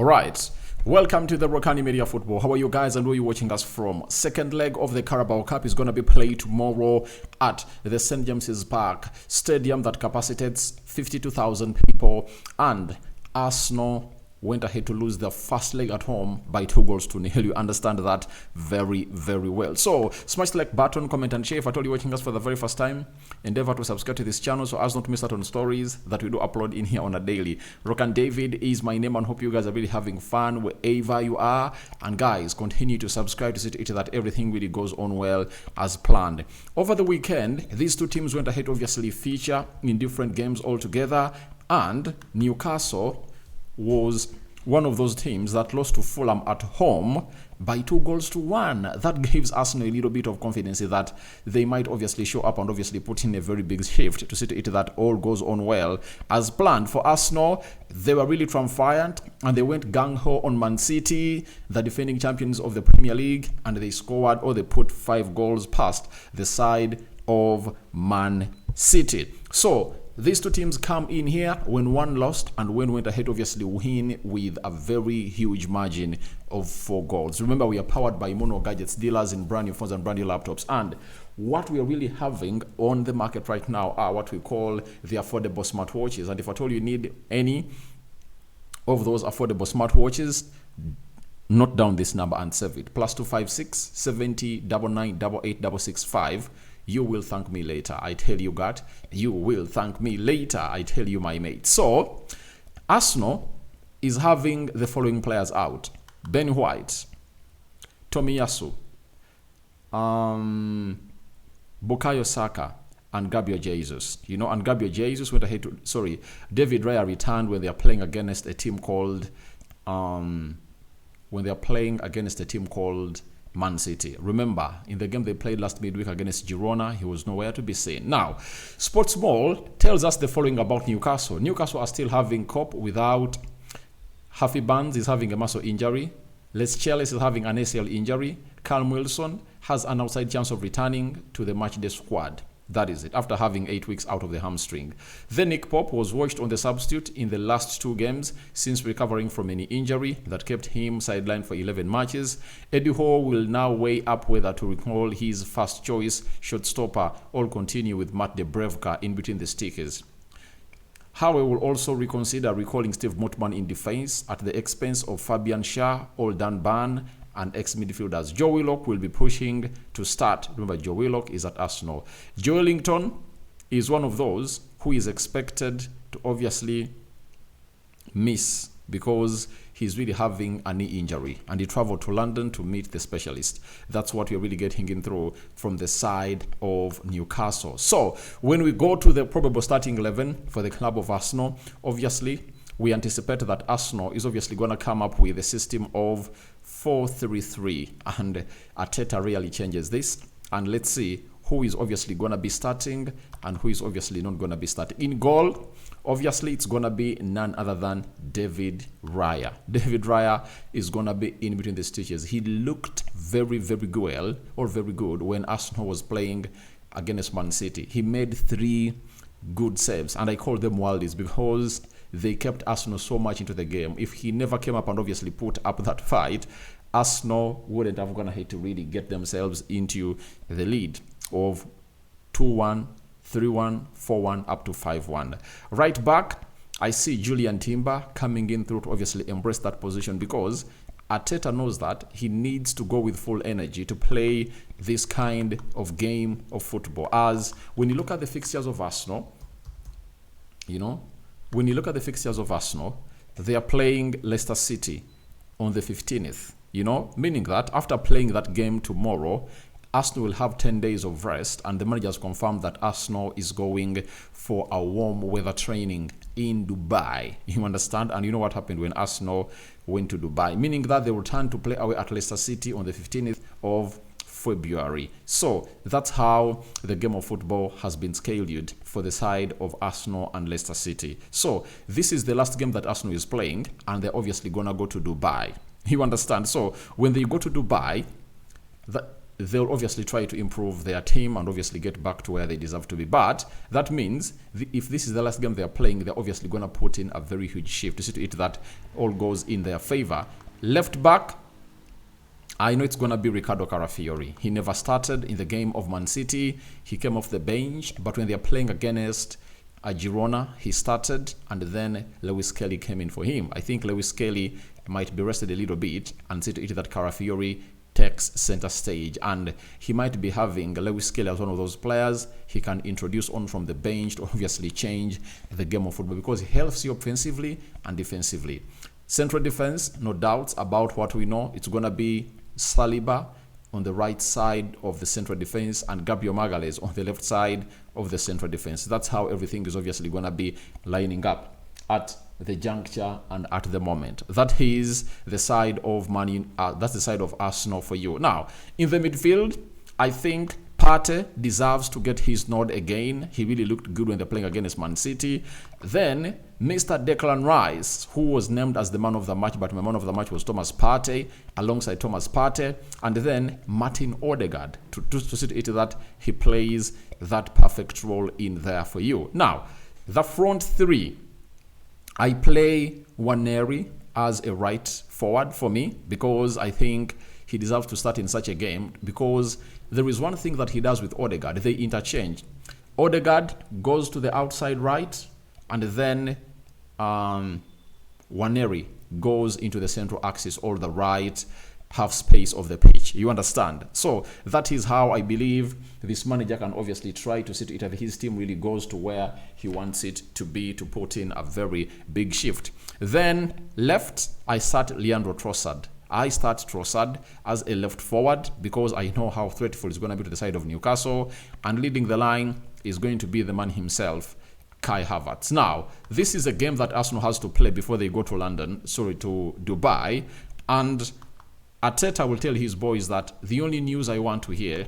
Right. Welcome to the Rokani Media Football. How are you guys and where are you watching us from? Second leg of the Carabao Cup is going to be played tomorrow at the St. James's Park Stadium that capacitates 52,000 people, and Arsenal went ahead to lose their first leg at home by 2-0. You understand that very, very well. So smash the like button, comment and share. If I told you watching us for the very first time, endeavor to subscribe to this channel so as not to miss out on stories that we do upload in here on a daily. Rokani David is my name, and hope you guys are really having fun wherever you are. And guys, continue to subscribe to see to it that everything really goes on well as planned. Over the weekend, these two teams went ahead to obviously feature in different games altogether, and Newcastle was one of those teams that lost to Fulham at home by 2-1. That gives Arsenal a little bit of confidence that they might obviously show up and obviously put in a very big shift to see to it that all goes on well as planned. For Arsenal, they were really triumphant and they went gung-ho on Man City, the defending champions of the Premier League, and they scored, or they put 5 goals past the side of Man City. So these two teams come in here when one lost and when went ahead obviously win with a very huge margin of 4 goals. Remember, we are powered by Mono Gadgets, dealers in brand new phones and brand new laptops, and what we are really having on the market right now are what we call the affordable smartwatches. And if at all you need any of those affordable smartwatches, note down this number and save it: +256 70 99 88 665. You will thank me later, I tell you that. You will thank me later, I tell you, my mate. So, Arsenal is having the following players out: Ben White, Tomiyasu, Bukayo Saka, and Gabriel Jesus. And Gabriel Jesus went ahead to, David Raya returned when they are playing against a team called, Man City. Remember, in the game they played last midweek against Girona, he was nowhere to be seen. Now, Sportsball tells us the following about Newcastle. Newcastle are still having Cope without Harvey Barnes, is having a muscle injury. Les Chelis is having an ACL injury. Callum Wilson has an outside chance of returning to the matchday squad. That is it, after having 8 weeks out of the hamstring. Then Nick Pope was watched on the substitute in the last 2 games since recovering from any injury that kept him sidelined for 11 matches. Eddie Howe will now weigh up whether to recall his first choice shortstopper or continue with Matt Debrevka in between the stickers. Howe will also reconsider recalling Steve Motman in defense at the expense of Fabian Schär or Dan Burn and ex-midfielders. Joe Willock will be pushing to start. Remember, Joe Willock is at Arsenal. Joe Ellington is one of those who is expected to obviously miss because he's really having a knee injury and he traveled to London to meet the specialist. That's what we're really getting in through from the side of Newcastle. So when we go to the probable starting 11 for the club of Arsenal, obviously we anticipate that Arsenal is obviously going to come up with a system of 4-3-3, and Arteta really changes this. And let's see who is obviously going to be starting and who is obviously not going to be starting. In goal, obviously it's going to be none other than David Raya. David Raya is going to be in between the stitches. He looked very, very good when Arsenal was playing against Man City. He made 3 good saves, and I call them worldies because they kept Arsenal so much into the game. If he never came up and obviously put up that fight, Arsenal wouldn't have gone ahead to really get themselves into the lead of 2-1, 3-1, 4-1, up to 5-1. Right back, I see Julian Timber coming in through to obviously embrace that position because Arteta knows that he needs to go with full energy to play this kind of game of football. As when you look at the fixtures of Arsenal, they are playing Leicester City on the 15th, meaning that after playing that game tomorrow, Arsenal will have 10 days of rest, and the manager has confirmed that Arsenal is going for a warm weather training in Dubai. You understand? And you know what happened when Arsenal went to Dubai, meaning that they will return to play away at Leicester City on the 15th of February. So that's how the game of football has been scheduled for the side of Arsenal and Leicester City. So this is the last game that Arsenal is playing, and they're obviously gonna go to Dubai. You understand? So when they go to Dubai, they'll obviously try to improve their team and obviously get back to where they deserve to be. But that means if this is the last game they're playing, they're obviously going to put in a very huge shift to see to it that all goes in their favor. Left back, I know it's going to be Ricardo Carafiori. He never started in the game of Man City. He came off the bench, but when they're playing against Girona, he started, and then Lewis Kelly came in for him. I think Lewis Kelly might be rested a little bit and see to it that Carafiori takes center stage, and he might be having Lewis Kelly as one of those players he can introduce on from the bench to obviously change the game of football, because he helps you offensively and defensively. Central defense, no doubts about what we know. It's going to be Saliba on the right side of the central defense and Gabriel Magalhaes on the left side of the central defense. That's how everything is obviously going to be lining up at the juncture and at the moment. That is the side of that's the side of Arsenal for you. Now, in the midfield, I think Partey deserves to get his nod again. He really looked good when they're playing against Man City. Then, Mr. Declan Rice, who was named as the man of the match, but my man of the match was Thomas Partey, alongside Thomas Partey. And then Martin Odegaard, to see to it that he plays that perfect role in there for you. Now, the front three, I play Nwaneri as a right forward for me, because I think he deserves to start in such a game, because there is one thing that he does with Odegaard. They interchange. Odegaard goes to the outside right, and then Nwaneri goes into the central axis or the right half space of the pitch. You understand? So that is how I believe this manager can obviously try to see to it that his team really goes to where he wants it to be, to put in a very big shift. Then left, I start Leandro Trossard. I start Trossard as a left forward because I know how threatful it's going to be to the side of Newcastle, and leading the line is going to be the man himself, Kai Havertz. Now, this is a game that Arsenal has to play before they go to to Dubai, and Arteta will tell his boys that the only news I want to hear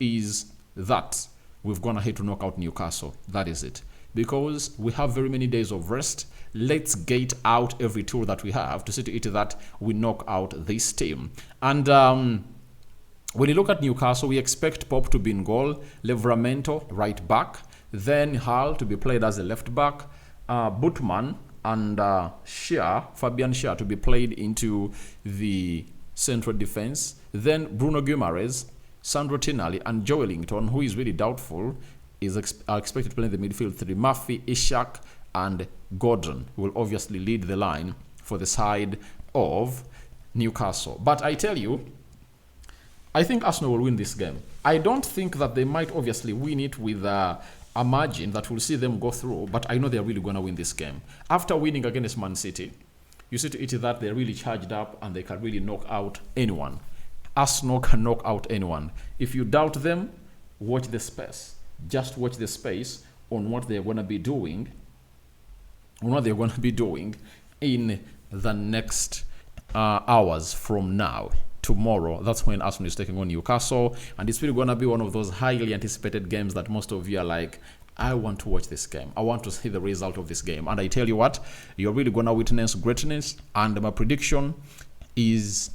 is that we've gone ahead to knock out Newcastle. That is it. Because we have very many days of rest. Let's get out every tool that we have to see to it that we knock out this team. And when you look at Newcastle, we expect Pop to be in goal, Livramento right back, then Hall to be played as a left back, Butman and Fabian Schär to be played into the central defense, then Bruno Guimaraes, Sandro Tonali, and Joe Wellington, who is really doubtful, are expected to play in the midfield three. Murphy, Ishak, and Gordon will obviously lead the line for the side of Newcastle. But I tell you, I think Arsenal will win this game. I don't think that they might obviously win it with a margin that will see them go through, but I know they're really going to win this game. After winning against Man City, you see to it that they're really charged up and they can really knock out anyone. Arsenal can knock out anyone. If you doubt them, watch the space. Just watch the space on what they're going to be doing, in the next hours from now. Tomorrow, that's when Arsenal is taking on Newcastle, and it's really going to be one of those highly anticipated games that most of you are like, I want to watch this game. I want to see the result of this game. And I tell you what, you're really going to witness greatness, and my prediction is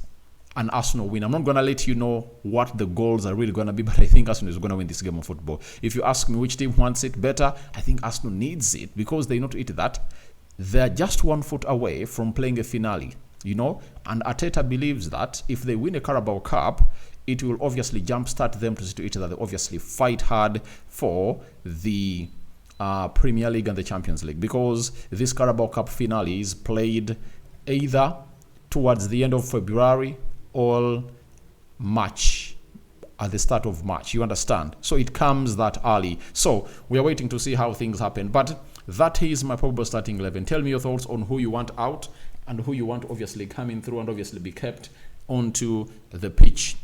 an Arsenal win. I'm not going to let you know what the goals are really going to be, but I think Arsenal is going to win this game of football. If you ask me which team wants it better, I think Arsenal needs it, because they know to it that they're just 1 foot away from playing a finale, and Arteta believes that if they win a Carabao Cup, it will obviously jumpstart them to see to it that they obviously fight hard for the Premier League and the Champions League, because this Carabao Cup finale is played either towards the end of February or March, at the start of March. You understand? So it comes that early. So we are waiting to see how things happen. But that is my probable starting 11. Tell me your thoughts on who you want out and who you want obviously coming through and obviously be kept onto the pitch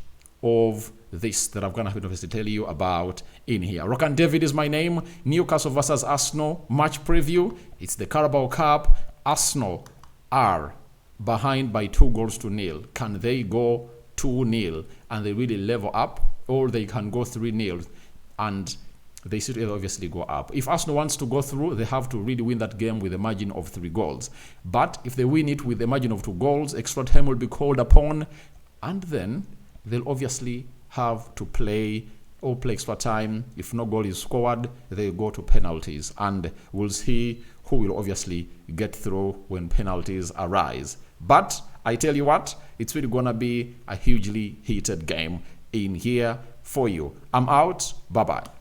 of this that I'm going to have to obviously tell you about in here. Rokani David is my name. Newcastle versus Arsenal match preview. It's the Carabao Cup. Arsenal are behind by 2-0. Can they go 2-0 and they really level up, or they can go 3-0 and they should obviously go up? If Arsenal wants to go through, they have to really win that game with a margin of 3 goals. But if they win it with a margin of 2 goals, extra time will be called upon, and then they'll obviously have to play extra time. If no goal is scored, they go to penalties, and we'll see who will obviously get through when penalties arise. But I tell you what, it's really gonna be a hugely heated game in here for you. I'm out. Bye bye.